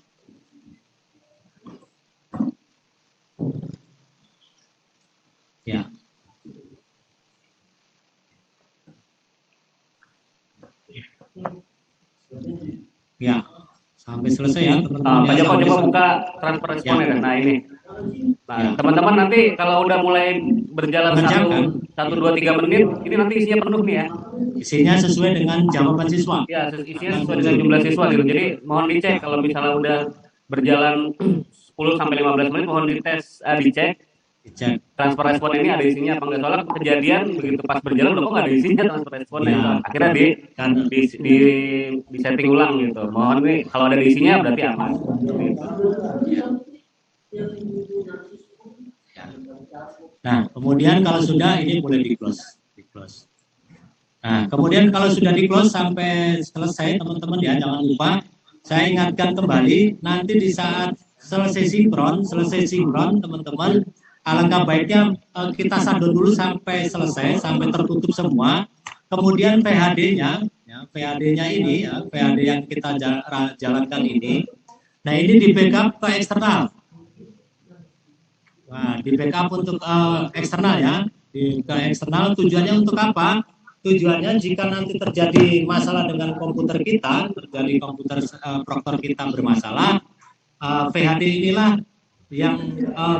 Ya. Ya, sampai selesai ya teman-teman. Pak Ya, Joko sampai coba selesai. buka transfer responnya Ya. Nah ini. Nah, Ya. teman-teman nanti kalau udah mulai berjalan Mengerjakan. 1, 2, 3 menit, ini nanti isinya penuh nih ya. Isinya sesuai dengan jawaban siswa. Ya, isinya sesuai dengan jumlah siswa gitu. Jadi mohon dicek kalau misalnya udah berjalan 10 sampai 15 menit, mohon dicek Dicek. transfer respon ini ada isinya apa enggak. Soalnya kejadian begitu pas berjalan udah kok nggak ada isinya transfer responnya. Ya. Akhirnya di setting ulang gitu. Mohon nih kalau ada isinya berarti aman. Gitu. Nah, kemudian kalau sudah ini boleh di close. Nah, kemudian kalau sudah di close sampai selesai teman-teman ya, jangan lupa saya ingatkan kembali nanti di saat selesai sinkron teman-teman, alangkah baiknya kita shutdown dulu sampai selesai, sampai tertutup semua. Kemudian PHD-nya, PHD-nya ini ya, PHD yang kita jalankan ini. Nah, ini di backup ke eksternal. Nah, di backup untuk eksternal ya, ke eksternal tujuannya untuk apa? Tujuannya jika nanti terjadi masalah dengan komputer kita, terjadi komputer proktor kita bermasalah, PHD inilah yang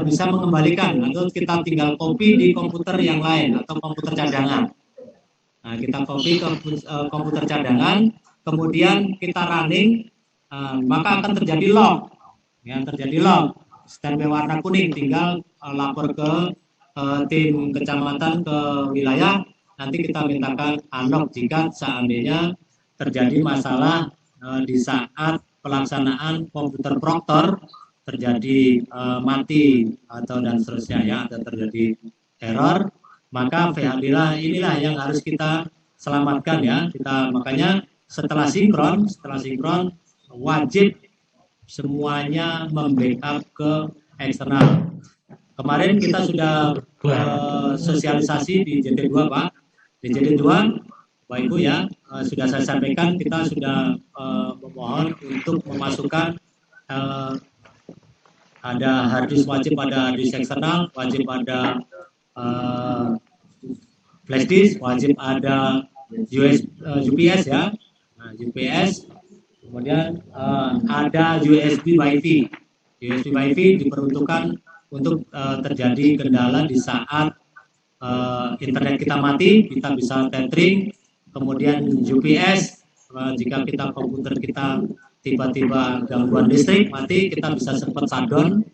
bisa mengembalikan atau kita tinggal copy di komputer yang lain atau komputer cadangan. Nah, kita copy ke komputer cadangan, kemudian kita running, maka akan terjadi log. Ya, terjadi log. Standby warna kuning, tinggal lapor ke tim kecamatan, ke wilayah, nanti kita mintakan unlock jika seandainya terjadi masalah di saat pelaksanaan komputer proktor terjadi mati atau dan seterusnya ya, atau terjadi error, maka VHD inilah yang harus kita selamatkan ya. Kita makanya setelah sinkron wajib semuanya membackup ke eksternal. Kemarin kita sudah sosialisasi di JT2 Pak. Di JT2 Bapak Ibu ya, sudah saya sampaikan kita sudah memohon untuk memasukkan ada hard disk, wajib ada disk eksternal, wajib ada flash disk, wajib ada UPS ya. Nah, UPS. Kemudian ada USB Wi-Fi. USB Wi-Fi diperuntukkan untuk terjadi kendala di saat internet kita mati, kita bisa tethering, kemudian UPS, jika komputer kita tiba-tiba gangguan listrik mati, kita bisa sempat shutdown.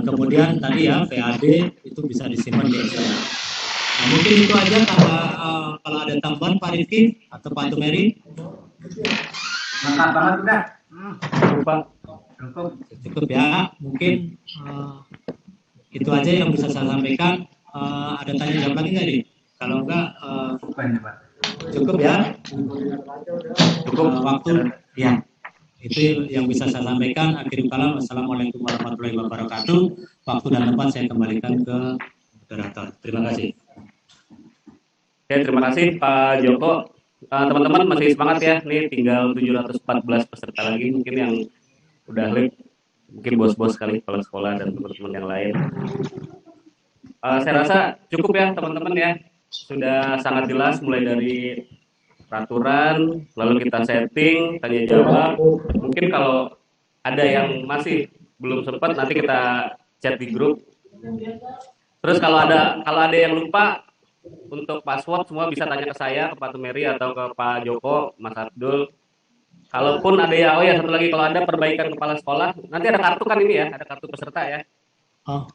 Kemudian tadi ya PAD itu bisa disimpan di Excel. Nah, mungkin itu aja kalau ada tambahan Pak Rifki atau Pak Tumeri. Lengkap banget udah. Cukup ya, mungkin itu aja yang bisa saya sampaikan. Ada tanya jawab lagi nggak nih? Kalau enggak, cukup ya. Cukup waktu ya. Itu yang bisa saya sampaikan. Akhirul kalam. Wassalamualaikum warahmatullahi wabarakatuh. Waktu dan tempat saya kembalikan ke moderator. Terima kasih. Oke, terima kasih Pak Joko. Teman-teman masih semangat ya. Nih tinggal 714 peserta lagi mungkin yang udah live. Mungkin bos-bos sekali kepala sekolah dan teman-teman yang lain. Saya rasa cukup ya teman-teman ya. Sudah sangat jelas mulai dari peraturan, lalu kita setting, tanya jawab. Mungkin kalau ada yang masih belum sempat nanti kita chat di grup. Terus kalau ada yang lupa untuk password semua bisa tanya ke saya, ke Pak Tumeri atau ke Pak Joko, Mas Abdul. Kalaupun ada ya, oh ya satu lagi, kalau ada perbaikan kepala sekolah, nanti ada kartu kan ini ya, ada kartu peserta ya. Oh,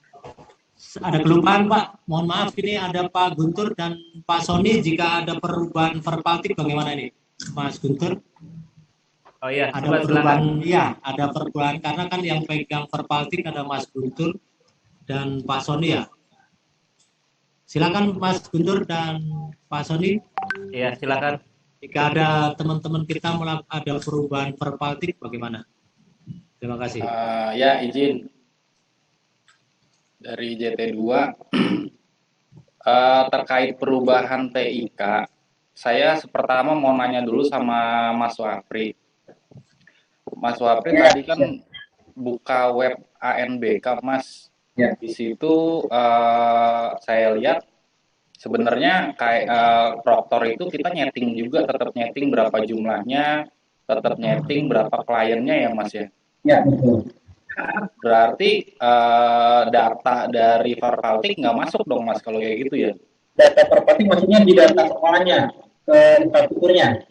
ada kelupaan Pak, mohon maaf ini ada Pak Guntur dan Pak Sony, jika ada perubahan verbaltik bagaimana nih Mas Guntur? Oh iya, ada perubahan, ya ada perubahan karena kan yang pegang verbaltik ada Mas Guntur dan Pak Sony ya. Silakan Mas Guntur dan Pak Sony. Iya, silakan. Jika ada teman-teman kita ada perubahan verbaltik bagaimana? Terima kasih. Ya, izin dari JT2 terkait perubahan TIK, saya pertama mau nanya dulu sama Mas Wapri. Mas Wapri tadi kan buka web ANBK, Mas. Ya. Di situ saya lihat sebenarnya kayak proktor itu kita nyeting juga, tetap nyeting berapa jumlahnya, tetap nyeting berapa kliennya ya Mas ya? Ya, betul. Berarti data dari Verbaltik nggak masuk dong Mas kalau kayak gitu ya? Data Verbaltik maksudnya di data sekolahnya, ke infrastrukturnya.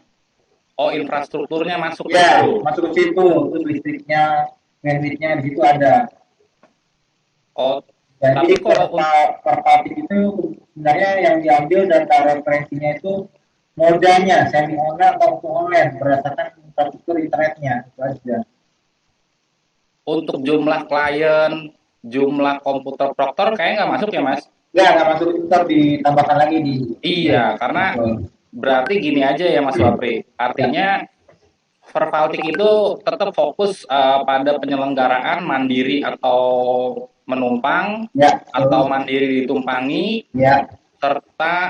Oh, infrastrukturnya masuk ya, ke situ? Masuk ke situ, terus listriknya, bandwidthnya di situ ada. Oh, jadi tapi kalau Verbaltik itu sebenarnya yang diambil data referensinya itu modanya semi online atau online berdasarkan infrastruktur internetnya itu aja. Untuk jumlah klien, jumlah komputer proktor kayaknya nggak masuk ya Mas? Ya, nggak masuk, itu ditambahkan lagi di. Iya, karena berarti gini aja ya Mas Wapri. Artinya Verbaltik itu tetap fokus pada penyelenggaraan mandiri atau menumpang, ya, atau mandiri ditumpangi, ya, serta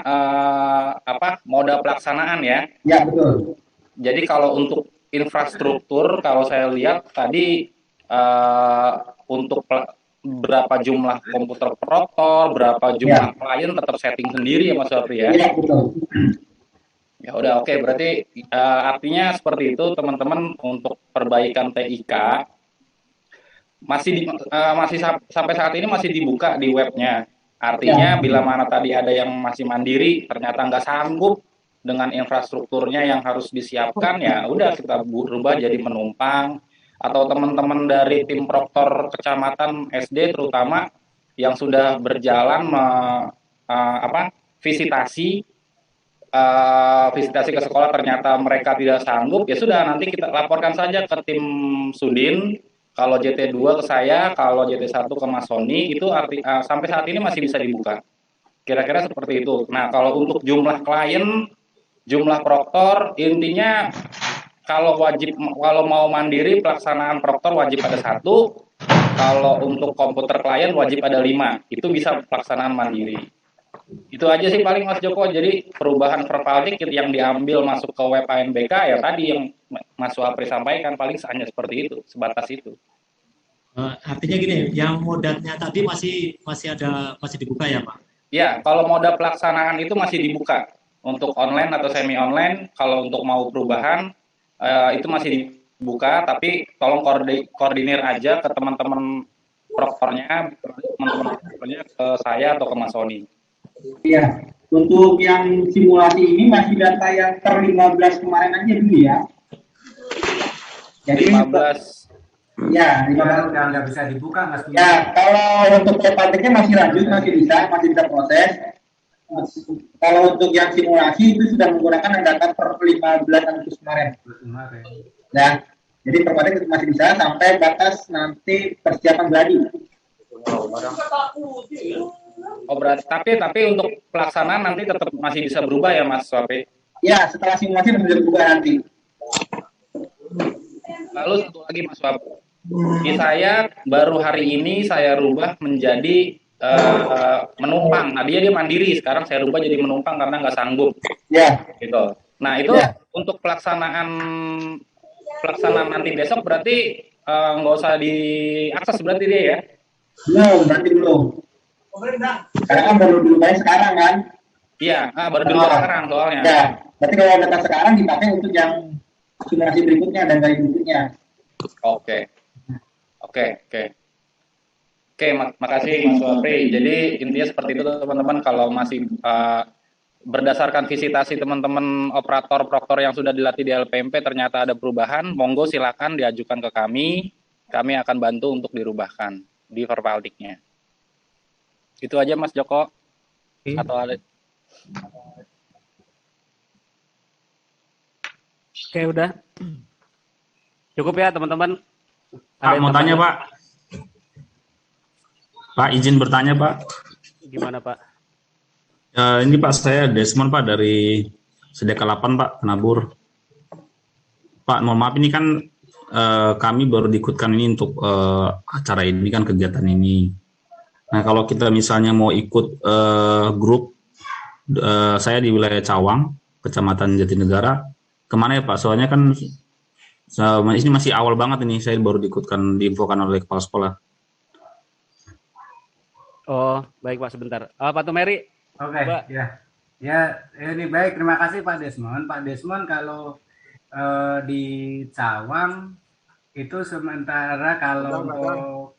moda pelaksanaan ya. Ya, betul. Jadi kalau untuk infrastruktur, kalau saya lihat tadi untuk berapa jumlah komputer proktor, berapa jumlah klien tetap setting sendiri ya Mas Wapri ya. Iya, betul. Ya udah oke, berarti artinya seperti itu teman-teman. Untuk perbaikan TIK masih sampai saat ini masih dibuka di webnya. Artinya bila mana tadi ada yang masih mandiri ternyata nggak sanggup dengan infrastrukturnya yang harus disiapkan, ya udah kita berubah jadi menumpang. Atau teman-teman dari tim proktor kecamatan SD terutama yang sudah berjalan visitasi ke sekolah ternyata mereka tidak sanggup, ya sudah nanti kita laporkan saja ke tim Sudin. Kalau JT2 ke saya, kalau JT1 ke Mas Sony, itu sampai saat ini masih bisa dibuka. Kira-kira seperti itu. Nah, kalau untuk jumlah klien, jumlah proktor, intinya kalau mau mandiri pelaksanaan proktor wajib ada 1, kalau untuk komputer klien wajib ada 5. Itu bisa pelaksanaan mandiri. Itu aja sih paling Mas Joko. Jadi perubahan Verbaltik yang diambil masuk ke web ANBK ya tadi yang Mas Wapri sampaikan paling hanya seperti itu, sebatas itu. Artinya gini, yang modalnya tadi masih dibuka ya Pak? Ya, kalau moda pelaksanaan itu masih dibuka untuk online atau semi online. Kalau untuk mau perubahan itu masih dibuka, tapi tolong koordinir aja ke teman-teman proktornya, ke saya atau ke Mas Sony. Iya, untuk yang simulasi ini masih data yang per 15 kemarin aja dulu ya. Jadi 15. ya, Udah nggak bisa dibuka Mas. ya, kalau untuk praktiknya masih lanjut, masih bisa proses. Kalau untuk yang simulasi itu sudah menggunakan data per 15 Agustus kemarin. Ya, jadi per praktik masih bisa sampai batas nanti persiapan gladi. Oh berarti tapi untuk pelaksanaan nanti tetap masih bisa berubah ya Mas Wapi? Ya, setelah simulasi masih bisa berubah nanti. Lalu satu lagi Mas Wapi, di saya baru hari ini saya rubah menjadi menumpang. Nah dia mandiri, sekarang saya rubah jadi menumpang karena nggak sanggup. Ya. Gitu. Nah itu untuk pelaksanaan nanti besok berarti nggak usah diakses berarti dia ya? Belum, berarti belum. Karena kan baru dilubahnya sekarang kan? Iya, baru dilubah sekarang soalnya. Ya, berarti kalau data sekarang dipakai untuk yang simulasi berikutnya dan kali berikutnya. Oke, makasih Mas Wapri. Jadi intinya seperti itu teman-teman. Kalau masih berdasarkan visitasi teman-teman operator proktor yang sudah dilatih di LPMP ternyata ada perubahan, monggo silakan diajukan ke kami. Kami akan bantu untuk dirubahkan di Vervaltiknya. Itu aja Mas Joko. Atau ada? Oke, udah. Cukup ya teman-teman. Pak, mau tanya Pak. Pak, izin bertanya Pak. Gimana Pak? Ini Pak, saya Desmond Pak dari Sedeka 8 Pak, penabur. Pak, mohon maaf ini kan kami baru diikutkan ini untuk acara ini kan, kegiatan ini. Nah kalau kita misalnya mau ikut grup, saya di wilayah Cawang, Kecamatan Jatinegara, kemana ya Pak? Soalnya kan ini masih awal banget ini, saya baru diinfokan oleh kepala sekolah. Oh, baik Pak, sebentar. Pak Tumeri. Oke, ya. Ya, ini baik. Terima kasih Pak Desmond. Pak Desmond, kalau di Cawang itu sementara kalau untuk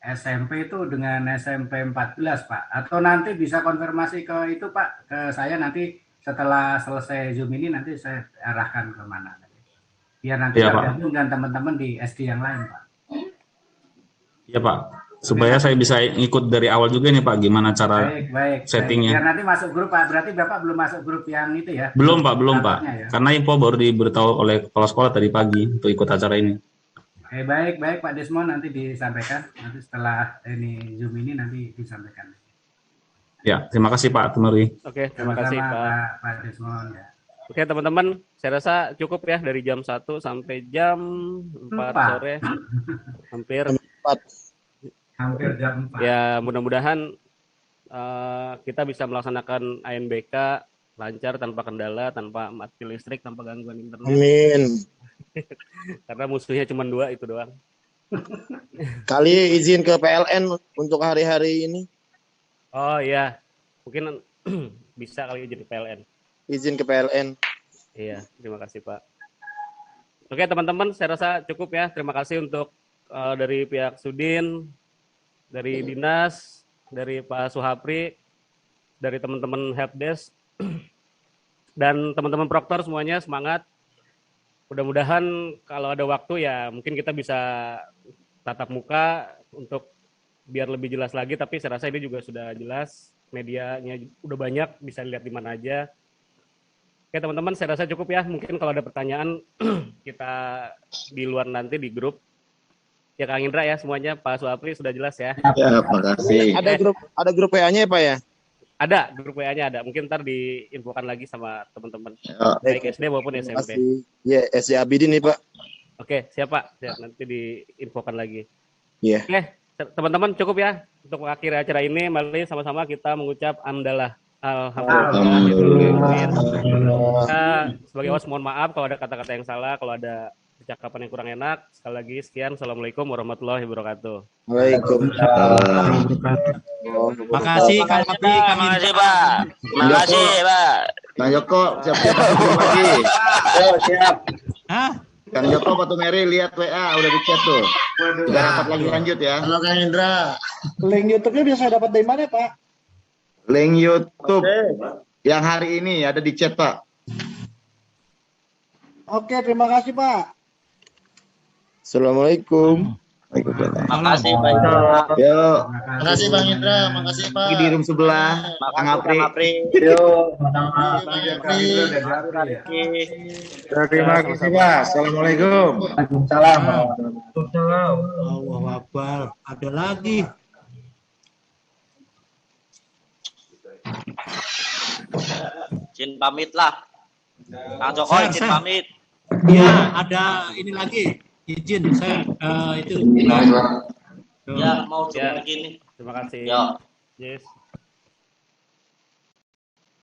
SMP itu dengan SMP 14 Pak. Atau nanti bisa konfirmasi ke itu Pak, ke saya nanti setelah selesai Zoom ini nanti saya arahkan ke mana. Biar nanti bergabung dengan teman-teman di SD yang lain Pak. Iya Pak. Supaya saya bisa ikut dari awal juga nih Pak, gimana cara settingnya. Biar nanti masuk grup Pak, berarti Bapak belum masuk grup yang itu ya? Belum Pak, ya? Karena info baru diberitahu oleh kepala sekolah tadi pagi untuk ikut acara ini. Baik Pak Desmond, nanti disampaikan, nanti setelah ini Zoom ini nanti disampaikan. Ya, terima kasih Pak Tumeri. Oke, terima kasih Pak Desmond ya. Oke teman-teman, saya rasa cukup ya dari jam 1 sampai jam 4 sore. Hampir jam 4. Ya mudah-mudahan kita bisa melaksanakan ANBK lancar tanpa kendala, tanpa mati listrik, tanpa gangguan internet. Amin. Karena musuhnya cuma 2 itu doang. Kali izin ke PLN untuk hari-hari ini. Oh iya, mungkin bisa kali izin ke PLN. Izin ke PLN. Iya, terima kasih Pak. Oke teman-teman, saya rasa cukup ya. Terima kasih untuk dari pihak Sudin, dari Dinas, dari Pak Suhapri, dari teman-teman helpdesk, dan teman-teman proktor semuanya semangat. Mudah-mudahan kalau ada waktu ya mungkin kita bisa tatap muka untuk biar lebih jelas lagi, tapi saya rasa ini juga sudah jelas, medianya udah banyak, bisa lihat di mana aja. Oke teman-teman, saya rasa cukup ya. Mungkin kalau ada pertanyaan kita di luar nanti di grup. Ya Kang Indra ya semuanya, Pak Suhapri sudah jelas ya. Ya, makasih. Ada grup WA-nya ya Pak ya? Ada, grup WA-nya ada. Mungkin ntar diinfokan lagi sama teman-teman. Baik SD maupun SMP. Iya, SD Abidin nih Pak. Oke, siap Pak. Siap, nanti diinfokan lagi. Iya. Oke, teman-teman cukup ya. Untuk mengakhiri acara ini, mari sama-sama kita mengucap hamdalah. Alhamdulillah. Sebagai host mohon maaf kalau ada kata-kata yang salah, kalau ada percakapan yang kurang enak. Sekali lagi sekian. Assalamualaikum warahmatullahi wabarakatuh. Waalaikumsalam. Makasih Kang Api, Makasih Pak. Makasih Pak. Kang Joko, siap-siap lagi. Siap. Hah? Kang Joko, Pak Tumeri, lihat WA, udah di chat tuh. Udah rapat lagi lanjut ya. Halo Kang Indra. Link YouTube-nya bisa dapat dari mana Pak? Link YouTube yang hari ini ada di chat, Pak. Oke, terima kasih Pak. Assalamualaikum. Makasih Pak. Yo. Makasih Bang Indra, makasih Pak. Di room sebelah, Kang Apri. Yo. Terima kasih, Pak. Assalamualaikum. Waalaikumsalam. Allahu Akbar. Ada lagi. Izin pamit lah. Kang Joko izin pamit. Ya, ada ini lagi. Izin saya itu. Ya, mau coba lagi nih. Terima kasih. Yo. Yes.